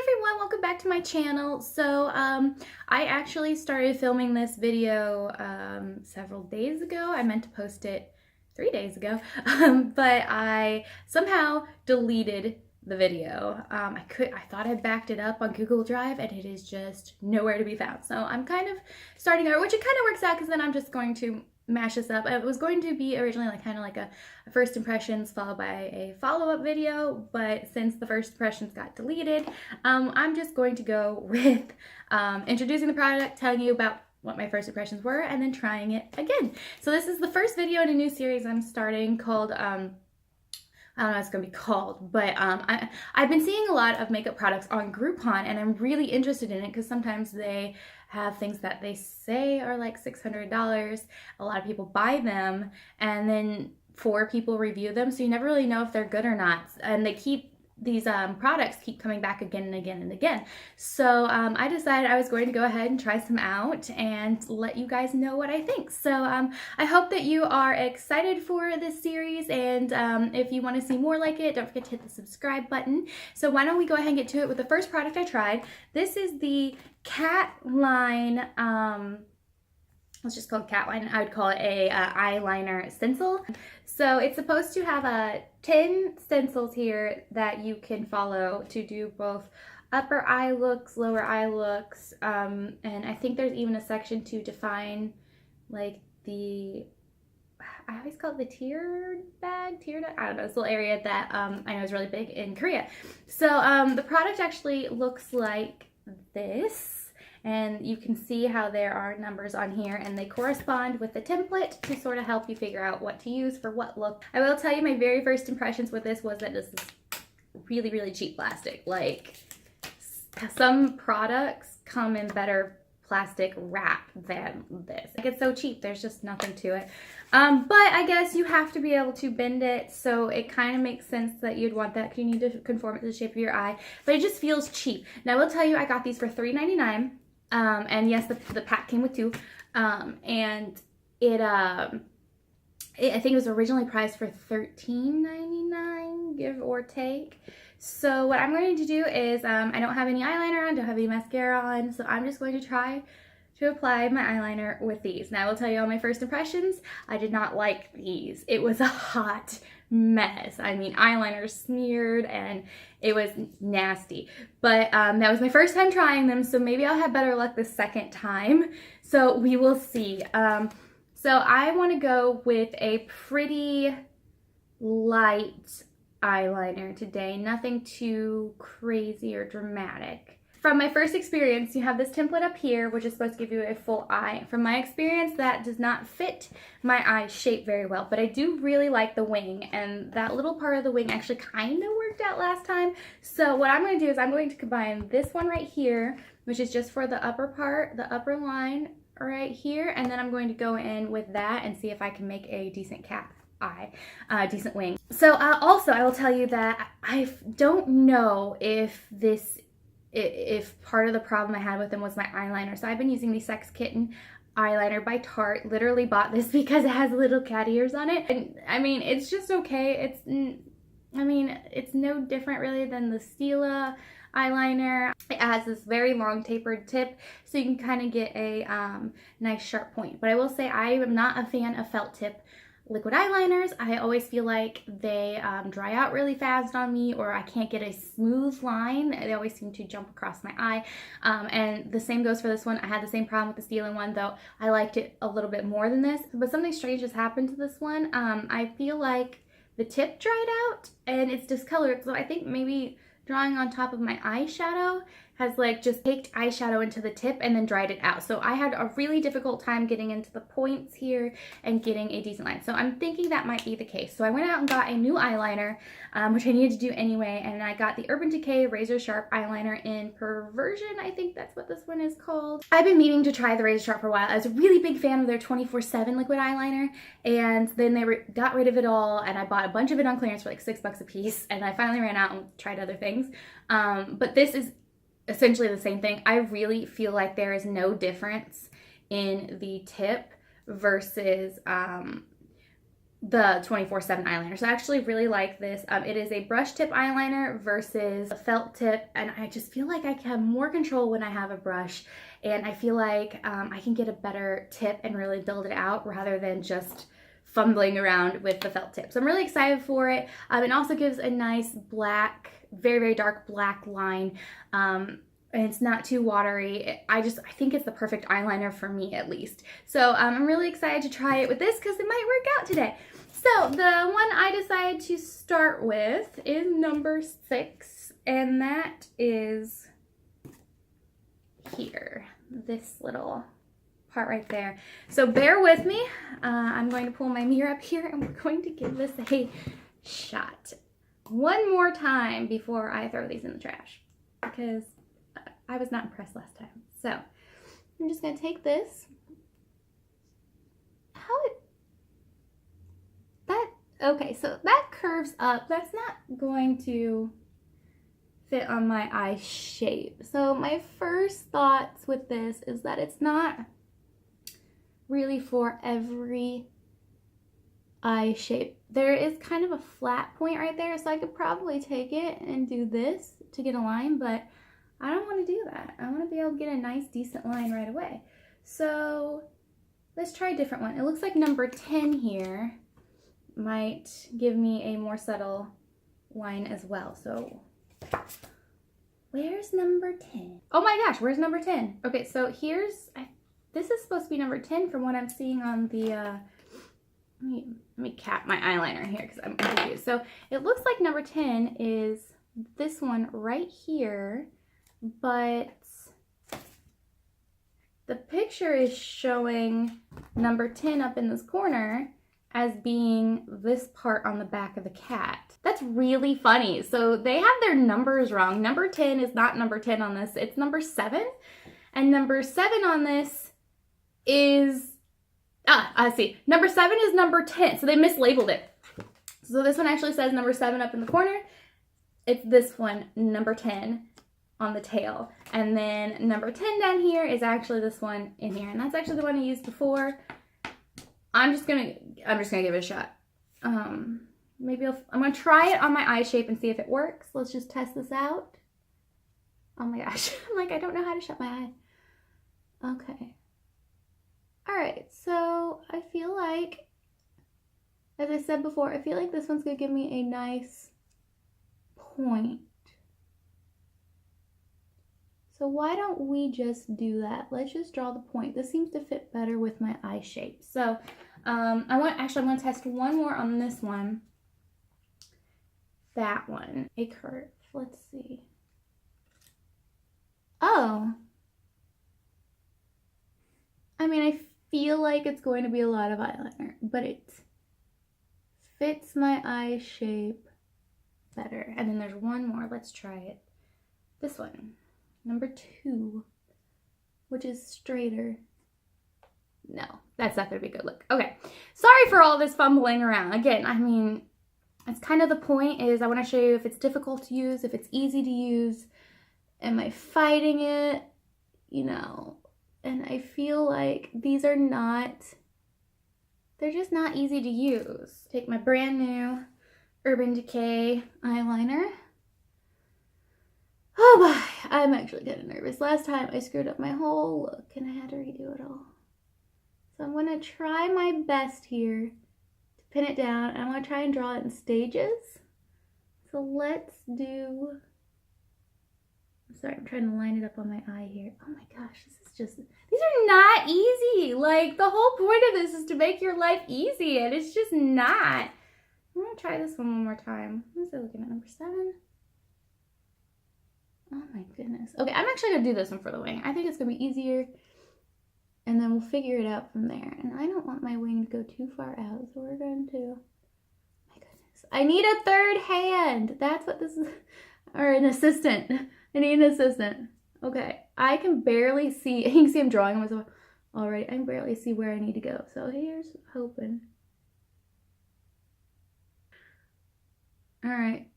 everyone, welcome back to my channel. I actually started filming this video several days ago. I meant to post it 3 days ago, but I somehow deleted the video. I thought I backed it up on Google Drive and it is just nowhere to be found. So I'm kind of starting over, which it kind of works out because then I'm just going to mash this up. It was going to be originally kind of like a first impressions followed by a follow-up video, but since the first impressions got deleted, I'm just going to go with introducing the product, telling you about what my first impressions were, and then trying it again. So this is the first video in a new series I'm starting called I don't know what it's going to be called, but I've been seeing a lot of makeup products on Groupon, and I'm really interested in it because sometimes they have things that they say are like $600. A lot of people buy them, and then 4 people review them, so you never really know if they're good or not. And these products keep coming back again and again and again. So I decided I was going to go ahead and try some out and let you guys know what I think. So I hope that you are excited for this series, and if you want to see more like it, don't forget to hit the subscribe button. So why don't we go ahead and get to it with the first product I tried. This is the Cat Line, let's just call it Cat Line. I would call it a eyeliner stencil. So it's supposed to have 10 stencils here that you can follow to do both upper eye looks, lower eye looks, and I think there's even a section to define like I always call it the tear bag, I don't know, this little area that I know is really big in Korea. So the product actually looks like this. And you can see how there are numbers on here, and they correspond with the template to sort of help you figure out what to use for what look. I will tell you my very first impressions with this was that this is really, really cheap plastic. Like, some products come in better plastic wrap than this. Like, it's so cheap, there's just nothing to it. But I guess you have to be able to bend it, so it kind of makes sense that you'd want that because you need to conform it to the shape of your eye. But it just feels cheap. Now, I will tell you, I got these for $3.99. And yes, the pack came with 2, and I think it was originally priced for $13.99, give or take. So what I'm going to do is, I don't have any eyeliner on, don't have any mascara on, so I'm just going to try to apply my eyeliner with these. Now I will tell you all my first impressions. I did not like these. It was a hot mess. I mean, eyeliner smeared and it was nasty. But that was my first time trying them, so maybe I'll have better luck the second time. So we will see. So I want to go with a pretty light eyeliner today. Nothing too crazy or dramatic. From my first experience, you have this template up here, which is supposed to give you a full eye. From my experience, that does not fit my eye shape very well, but I do really like the wing, and that little part of the wing actually kind of worked out last time. So what I'm going to do is I'm going to combine this one right here, which is just for the upper part, the upper line right here, and then I'm going to go in with that and see if I can make a decent cat eye, decent wing. So also, I will tell you that I don't know if part of the problem I had with them was my eyeliner. So I've been using the Sex Kitten eyeliner by Tarte. Literally bought this because it has little cat ears on it. And I mean, it's just okay. It's no different really than the Stila eyeliner. It has this very long tapered tip, so you can kind of get a nice sharp point. But I will say I am not a fan of felt tip liquid eyeliners. I always feel like they dry out really fast on me, or I can't get a smooth line. They always seem to jump across my eye. And the same goes for this one. I had the same problem with the Stila one, though I liked it a little bit more than this. But something strange has happened to this one. I feel like the tip dried out and it's discolored. So I think maybe drawing on top of my eyeshadow has like just caked eyeshadow into the tip and then dried it out. So I had a really difficult time getting into the points here and getting a decent line. So I'm thinking that might be the case. So I went out and got a new eyeliner, which I needed to do anyway, and I got the Urban Decay Razor Sharp eyeliner in Perversion. I think that's what this one is called. I've been meaning to try the Razor Sharp for a while. I was a really big fan of their 24/7 liquid eyeliner, and then they got rid of it all, and I bought a bunch of it on clearance for like $6 a piece, and I finally ran out and tried other things. But this is essentially the same thing. I really feel like there is no difference in the tip versus the 24/7 eyeliner. So I actually really like this. It is a brush tip eyeliner versus a felt tip, and I just feel like I have more control when I have a brush, and I feel like I can get a better tip and really build it out rather than just fumbling around with the felt tip. So I'm really excited for it. It also gives a nice black, very, very dark black line. And it's not too watery. I think it's the perfect eyeliner for me, at least. So I'm really excited to try it with this because it might work out today. So the one I decided to start with is number 6, and that is here, this little part right there. So bear with me. I'm going to pull my mirror up here, and we're going to give this a shot one more time before I throw these in the trash, because I was not impressed last time. So I'm just gonna take this. Okay, so that curves up. That's not going to fit on my eye shape. So my first thoughts with this is that it's not really for every eye shape. There is kind of a flat point right there, so I could probably take it and do this to get a line, but I don't want to do that. I want to be able to get a nice, decent line right away. So let's try a different one. It looks like number 10 here might give me a more subtle line as well. So where's number 10? Oh my gosh, where's number 10? Okay, so here's, this is supposed to be number 10 from what I'm seeing on the, let me cap my eyeliner here because I'm confused. So it looks like number 10 is this one right here, but the picture is showing number 10 up in this corner as being this part on the back of the cat. That's really funny. So they have their numbers wrong. Number 10 is not number 10 on this, it's number 7. And number 7 on this is, I see. Number 7 is number 10, so they mislabeled it. So this one actually says number 7 up in the corner. It's this one, number 10, on the tail. And then number 10 down here is actually this one in here. And that's actually the one I used before. I'm just gonna give it a shot. Maybe I'm gonna try it on my eye shape and see if it works. Let's just test this out. Oh my gosh, I'm like, I don't know how to shut my eye. Okay. All right, so I feel like, as I said before, I feel like this one's gonna give me a nice point. So why don't we just do that? Let's just draw the point. This seems to fit better with my eye shape. So I'm gonna test one more on this one. That one, a curve. Let's see. Oh. I mean, I feel like it's going to be a lot of eyeliner, but it fits my eye shape better. And then there's one more. Let's try it. This one. Number 2, which is straighter. No, that's not gonna be a good look. Okay, sorry for all this fumbling around. Again, I mean, it's kind of the point is I wanna show you if it's difficult to use, if it's easy to use. Am I fighting it? You know, and I feel like these are not, they're just not easy to use. Take my brand new Urban Decay eyeliner. Oh boy, I'm actually kind of nervous. Last time I screwed up my whole look and I had to redo it all. So I'm gonna try my best here to pin it down, and I'm gonna try and draw it in stages. So let's do, sorry, I'm trying to line it up on my eye here. Oh my gosh, this is just, these are not easy. Like, the whole point of this is to make your life easy, and it's just not. I'm gonna try this one more time. What was I looking at, number 7? Oh my goodness. Okay, I'm actually gonna do this one for the wing. I think it's gonna be easier, and then we'll figure it out from there. And I don't want my wing to go too far out, so we're going to, my goodness. I need a third hand. That's what this is, or an assistant. I need an assistant. Okay, I can barely see, you can see I'm drawing myself already. I can barely see where I need to go. So here's hoping. All right,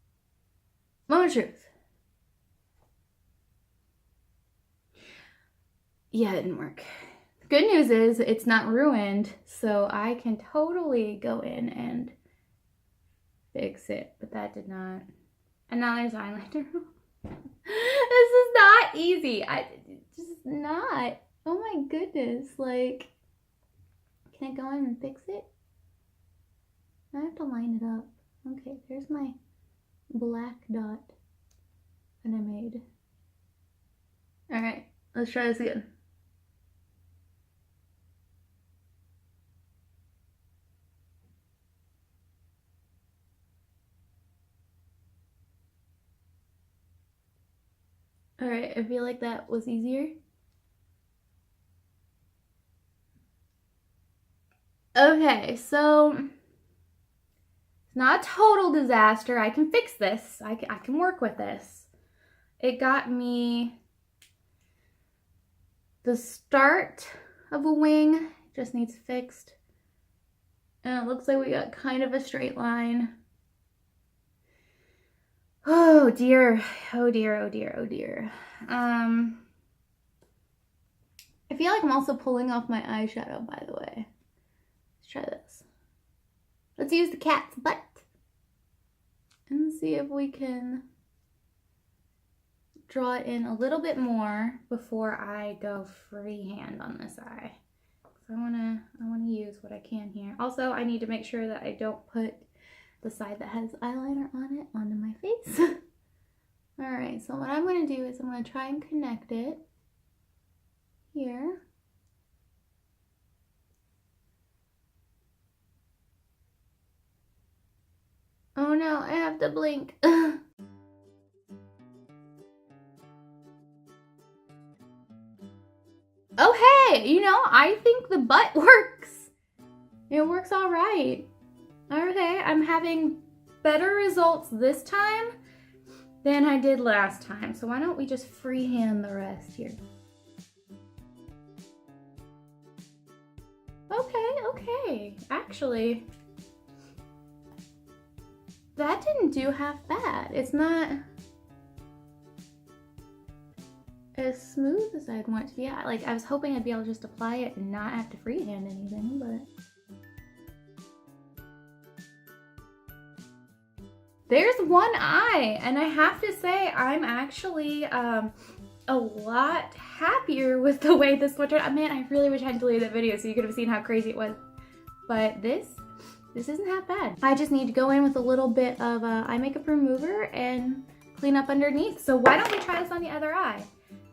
moment of truth. Yeah, it didn't work. Good news is it's not ruined, so I can totally go in and fix it, but that did not. And now there's eyeliner. This is not easy. It's just not. Oh my goodness. Like, can I go in and fix it? I have to line it up. Okay, there's my black dot that I made. All right, let's try this again. All right, I feel like that was easier. Okay, so it's not a total disaster. I can fix this. I can work with this. It got me the start of a wing. Just needs fixed. And it looks like we got kind of a straight line. Oh dear, oh dear, oh dear, oh dear. I feel like I'm also pulling off my eyeshadow, by the way. Let's try this. Let's use the cat's butt and see if we can draw it in a little bit more before I go freehand on this eye. So I wanna use what I can here. Also, I need to make sure that I don't put the side that has eyeliner on it onto my face. All right, so what I'm gonna do is I'm gonna try and connect it here. Oh no, I have to blink. Oh hey, you know, I think the butt works. It works all right. Okay, I'm having better results this time than I did last time. So why don't we just freehand the rest here? Okay. Actually, that didn't do half bad. It's not as smooth as I'd want it to be. Like, I was hoping I'd be able to just apply it and not have to freehand anything, but there's one eye, and I have to say I'm actually a lot happier with the way this one turned. Man, I really wish I hadn't deleted that video so you could have seen how crazy it was. But this isn't half bad. I just need to go in with a little bit of eye makeup remover and clean up underneath. So why don't we try this on the other eye?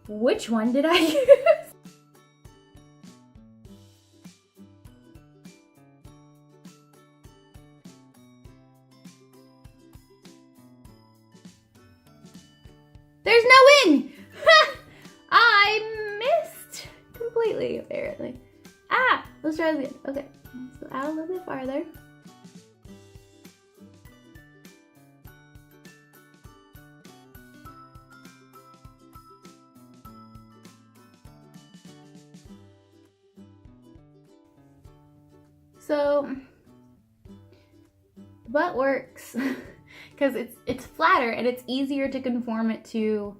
Which one did I use? There's no wing! I missed completely, apparently. Ah! Let's try this again. Okay, let's go out a little bit farther. So, the butt works because it's flatter and it's easier to conform it to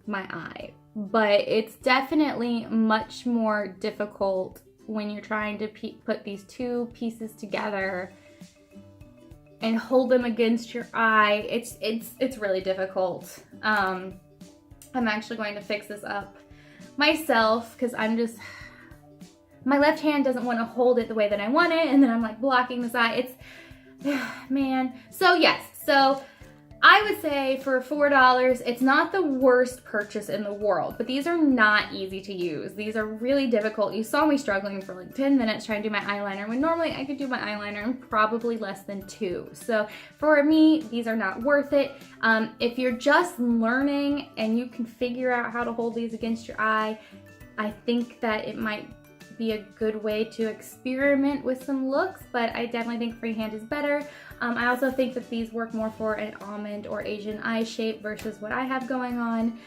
my eye. But it's definitely much more difficult when you're trying to put these two pieces together and hold them against your eye. It's really difficult. I'm actually going to fix this up myself because my left hand doesn't want to hold it the way that I want it, and then I'm like blocking this eye. It's, man. So yes, so I would say for $4, it's not the worst purchase in the world, but these are not easy to use. These are really difficult. You saw me struggling for like 10 minutes trying to do my eyeliner when normally I could do my eyeliner in probably less than 2. So for me, these are not worth it. If you're just learning and you can figure out how to hold these against your eye, I think that it might be a good way to experiment with some looks, but I definitely think freehand is better. I also think that these work more for an almond or Asian eye shape versus what I have going on,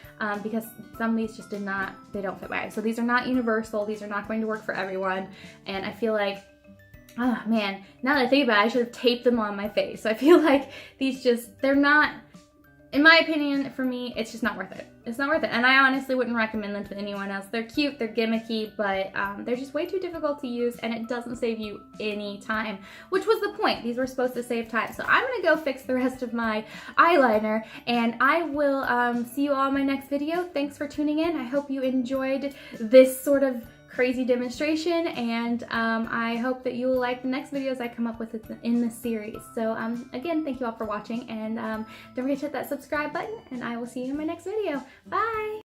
because some of these just they don't fit my eye. So these are not universal, these are not going to work for everyone, and I feel like, oh man, now that I think about it, I should have taped them on my face. So I feel like these they're not in my opinion, for me, it's just not worth it. It's not worth it. And I honestly wouldn't recommend them to anyone else. They're cute, they're gimmicky, but they're just way too difficult to use, and it doesn't save you any time, which was the point. These were supposed to save time. So I'm gonna go fix the rest of my eyeliner, and I will see you all in my next video. Thanks for tuning in. I hope you enjoyed this sort of crazy demonstration, and I hope that you will like the next videos I come up with in this series. So again, thank you all for watching, and don't forget to hit that subscribe button, and I will see you in my next video. Bye!